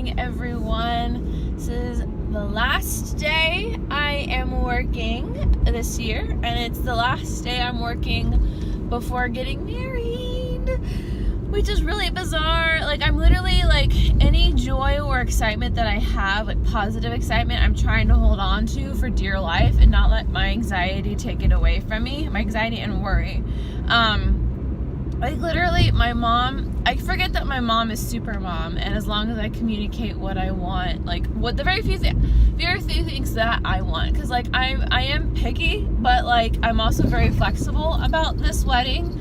morning, everyone. This is the last day I am working this year, and it's the last day I'm working before getting married, which is really bizarre. Like, I'm literally, like, any joy or excitement that I have, like positive excitement, I'm trying to hold on to for dear life and not let my anxiety take it away from me, my anxiety and worry. Like, literally, my mom, I forget that my mom is super mom, and as long as I communicate what I want, like, what the very few things that I want, because, like, I am picky, but, like, I'm also very flexible about this wedding,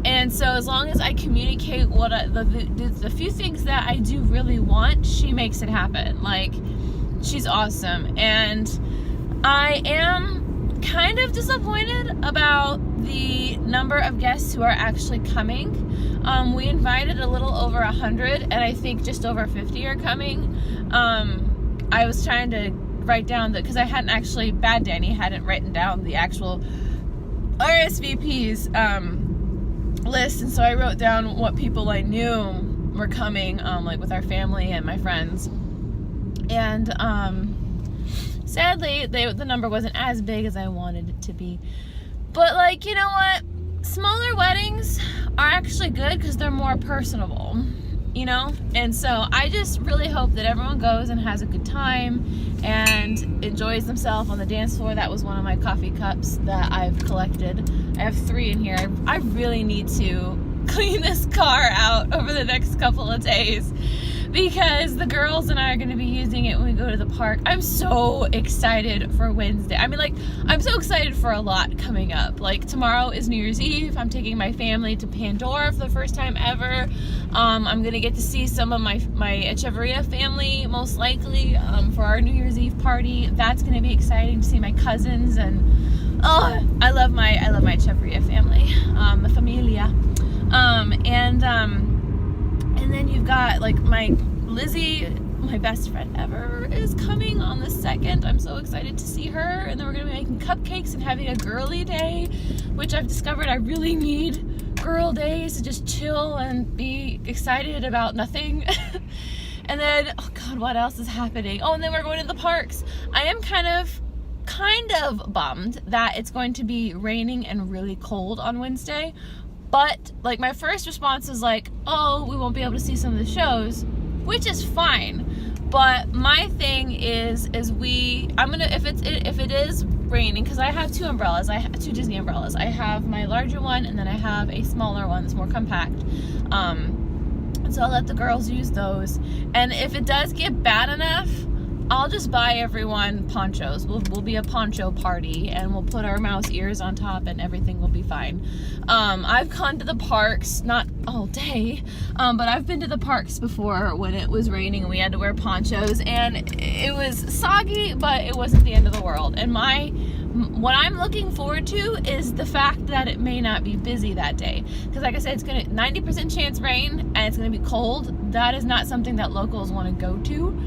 and so as long as I communicate what the few things that I do really want, she makes it happen. Like, she's awesome, and I am kind of disappointed about the number of guests who are actually coming. We invited a little over 100, and I think just over 50 are coming. I was trying to write down because I hadn't actually, Bad Danny hadn't written down the actual RSVP's list, and so I wrote down what people I knew were coming, like with our family and my friends, and sadly, the number wasn't as big as I wanted it to be. But, like, you know what? Smaller weddings are actually good because they're more personable, you know? And so I just really hope that everyone goes and has a good time and enjoys themselves on the dance floor. That was one of my coffee cups that I've collected. I have 3 in here. I really need to clean this car out over the next couple of days, because the girls and I are going to be using it when we go to the park. I'm so excited for Wednesday. I mean, like, I'm so excited for a lot coming up. Like, tomorrow is New Year's Eve. I'm taking my family to Pandora for the first time ever. I'm going to get to see some of my Echeverria family, most likely, for our New Year's Eve party. That's going to be exciting to see my cousins, and I love my Echeverria family, the familia. And then you've got, like, my Lizzie, my best friend ever, is coming on the 2nd. I'm so excited to see her. And then we're going to be making cupcakes and having a girly day, which I've discovered I really need girl days to just chill and be excited about nothing. And then, oh God, what else is happening? Oh, and then we're going to the parks. I am kind of bummed that it's going to be raining and really cold on Wednesday. But, like, my first response is like, oh, we won't be able to see some of the shows, which is fine. But my thing is I'm gonna, if it is raining, because I have 2 umbrellas. I have 2 Disney umbrellas. I have my larger one, and then I have a smaller one that's more compact. So I'll let the girls use those. And if it does get bad enough, I'll just buy everyone ponchos. We'll be a poncho party, and we'll put our mouse ears on top, and everything will be fine. I've gone to the parks, not all day, but I've been to the parks before when it was raining and we had to wear ponchos, and it was soggy, but it wasn't the end of the world. And what I'm looking forward to is the fact that it may not be busy that day. Because, like I said, it's going to 90% chance rain, and it's going to be cold. That is not something that locals want to go to.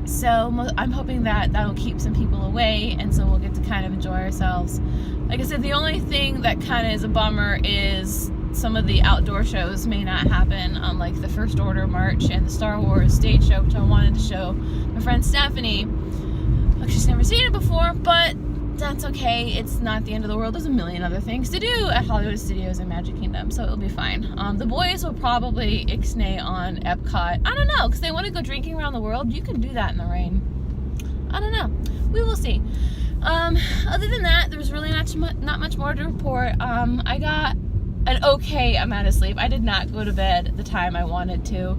So I'm hoping that that'll keep some people away, and so we'll get to kind of enjoy ourselves. Like I said, the only thing that kind of is a bummer is some of the outdoor shows may not happen, like the First Order March and the Star Wars stage show, which I wanted to show my friend Stephanie. Like, she's never seen it before, but that's okay. It's not the end of the world. There's a million other things to do at Hollywood Studios and Magic Kingdom, so it'll be fine. The boys will probably ixnay on Epcot. I don't know, because they want to go drinking around the world. You can do that in the rain. I don't know. We will see. Other than that, there's really not much more to report. I got an okay amount of sleep. I did not go to bed at the time I wanted to.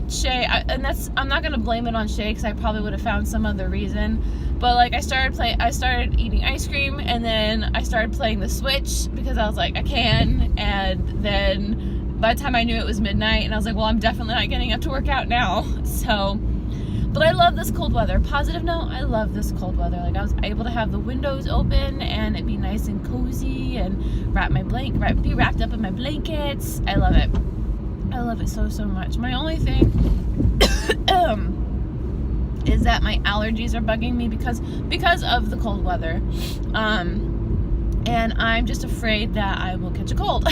Shay, I'm not gonna blame it on Shay, because I probably would have found some other reason. But, like, I started eating ice cream, and then I started playing the Switch because I was like, I can. And then by the time I knew it was midnight, and I was like, well, I'm definitely not getting up to work out now. So, but I love this cold weather. Positive note, I love this cold weather. Like, I was able to have the windows open and it be nice and cozy, and be wrapped up in my blankets. I love it. I love it so much. My only thing is that my allergies are bugging me because of the cold weather. And I'm just afraid that I will catch a cold.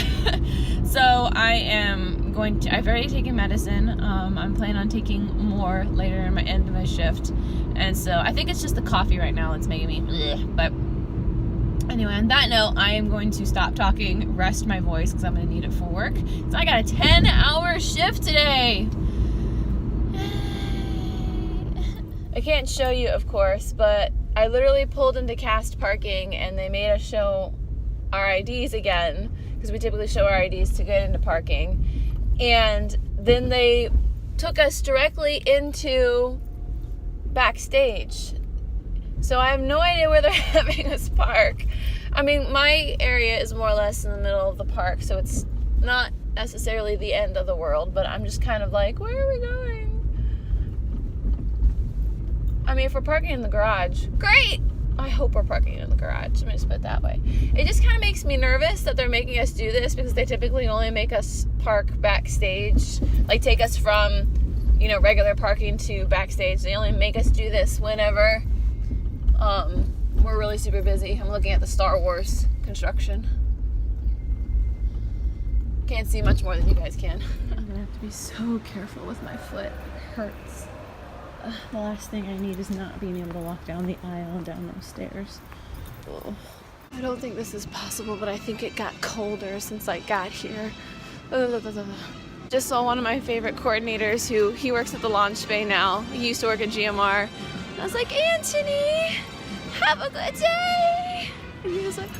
So I am I've already taken medicine. I'm planning on taking more later in my end of my shift. And so I think it's just the coffee right now that's making me bleh. But anyway, on that note, I am going to stop talking, rest my voice because I'm going to need it for work. So I got a 10-hour shift today. I can't show you, of course, but I literally pulled into cast parking and they made us show our IDs again, because we typically show our IDs to get into parking. And then they took us directly into backstage. So I have no idea where they're having us park. I mean, my area is more or less in the middle of the park, so it's not necessarily the end of the world, but I'm just kind of like, where are we going? I mean, if we're parking in the garage, great! I hope we're parking in the garage. Let me just put it that way. It just kind of makes me nervous that they're making us do this, because they typically only make us park backstage. Like, take us from, you know, regular parking to backstage. They only make us do this whenever we're really super busy. I'm looking at the Star Wars construction. Can't see much more than you guys can. I'm gonna have to be so careful with my foot. It hurts. The last thing I need is not being able to walk down the aisle and down those stairs. Ugh. I don't think this is possible, but I think it got colder since I got here. Just saw one of my favorite coordinators he works at the launch bay now. He used to work at GMR. I was like, Anthony, have a good day. And he was like,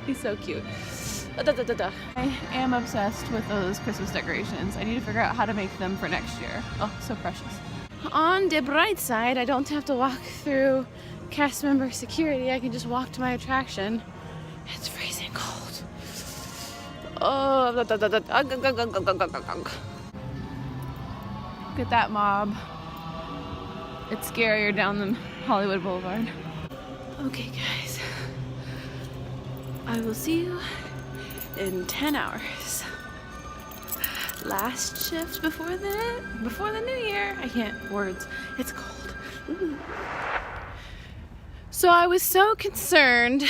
he's so cute. I am obsessed with those Christmas decorations. I need to figure out how to make them for next year. Oh, so precious. On the bright side, I don't have to walk through cast member security. I can just walk to my attraction. It's freezing cold. Oh, look at that mob. It's scarier down the Hollywood Boulevard. Okay, guys. I will see you in 10 hours. Last shift before the new year. I can't words. It's cold. Ooh. So I was so concerned.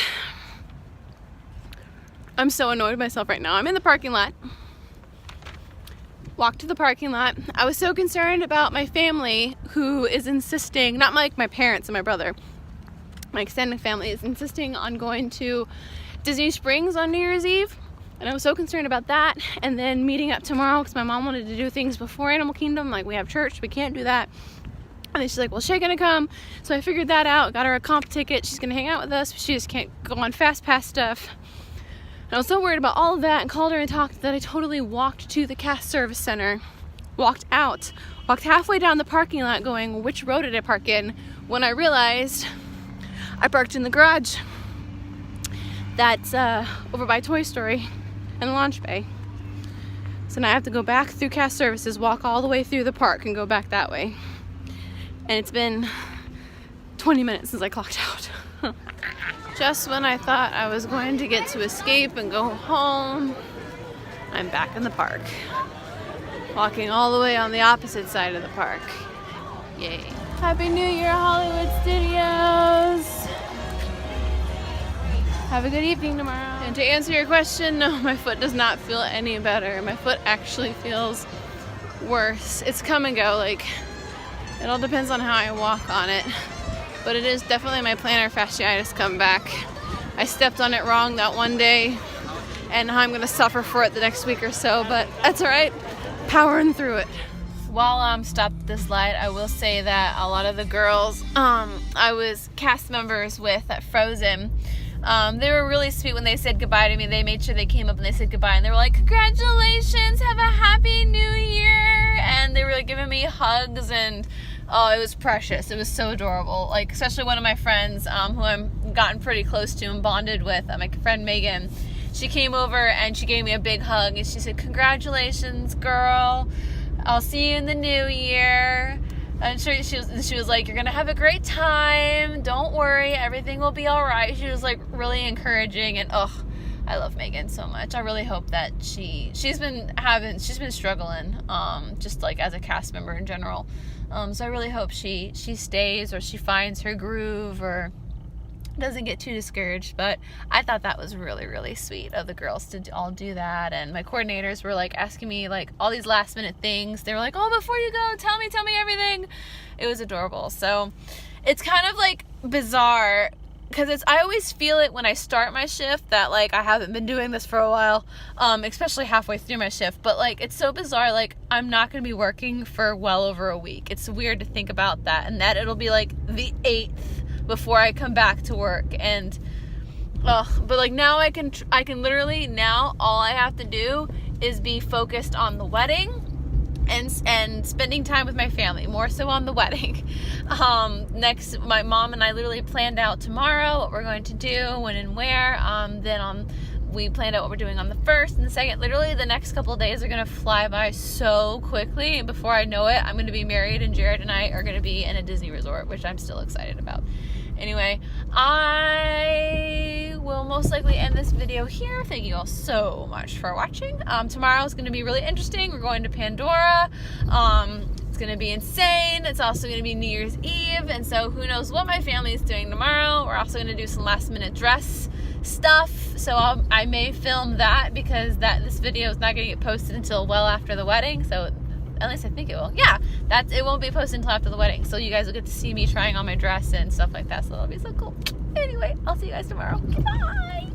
I'm so annoyed with myself right now. I'm in the parking lot. Walked to the parking lot. I was so concerned about my family, who is insisting, not like my parents and my brother, my extended family is insisting on going to Disney Springs on New Year's Eve. And I was so concerned about that, and then meeting up tomorrow because my mom wanted to do things before Animal Kingdom. Like, we have church, we can't do that. And then she's like, well, Shay gonna come. So I figured that out, got her a comp ticket. She's gonna hang out with us, but she just can't go on fast pass stuff. And I was so worried about all of that and called her and talked that I totally walked to the cast service center, walked out, walked halfway down the parking lot going, which row did I park in? When I realized I parked in the garage. That's over by Toy Story and the launch bay. So now I have to go back through cast services, walk all the way through the park and go back that way. And it's been 20 minutes since I clocked out. Just when I thought I was going to get to escape and go home, I'm back in the park. Walking all the way on the opposite side of the park. Yay. Happy New Year, Hollywood Studios! Have a good evening tomorrow. And to answer your question, no, my foot does not feel any better. My foot actually feels worse. It's come and go. Like, it all depends on how I walk on it. But it is definitely my plantar fasciitis come back. I stepped on it wrong that one day, and now I'm gonna suffer for it the next week or so, but that's all right. Powering through it. While I'm stopped at this light, I will say that a lot of the girls I was cast members with at Frozen, they were really sweet when they said goodbye to me. They made sure they came up and they said goodbye, and they were like, congratulations, have a happy new year, and they were like giving me hugs, and oh, it was precious. It was so adorable. Like, especially one of my friends who I'm gotten pretty close to and bonded with, my friend Megan. She came over and she gave me a big hug and she said, congratulations, girl. I'll see you in the new year. And she was like, you're going to have a great time. Don't worry. Everything will be all right. She was like really encouraging, and oh, I love Megan so much. I really hope that she's been struggling, just like as a cast member in general. So I really hope she stays, or she finds her groove, or doesn't get too discouraged. But I thought that was really, really sweet of the girls to all do that. And my coordinators were like asking me like all these last minute things. They were like, oh, before you go, tell me everything. It was adorable. So it's kind of like bizarre, because I always feel it when I start my shift that like I haven't been doing this for a while, especially halfway through my shift. But like it's so bizarre, like I'm not going to be working for well over a week. It's weird to think about that, and that it'll be like the 8th before I come back to work. And but like now I can literally, now all I have to do is be focused on the wedding and spending time with my family, more so on the wedding. Next, my mom and I literally planned out tomorrow what we're going to do, when and where. We planned out what we're doing on the 1st and the 2nd. Literally the next couple of days are going to fly by so quickly, and before I know it, I'm going to be married and Jared and I are going to be in a Disney resort, which I'm still excited about. Anyway, I will most likely end this video here. Thank you all so much for watching. Tomorrow is going to be really interesting. We're going to Pandora. It's going to be insane. It's also going to be New Year's Eve, and so who knows what my family is doing tomorrow. We're also going to do some last minute dress stuff, so I may film that, because this video is not going to get posted until well after the wedding. So at least I think it will. Yeah, it won't be posted until after the wedding. So you guys will get to see me trying on my dress and stuff like that. So that'll be so cool. Anyway, I'll see you guys tomorrow. Bye.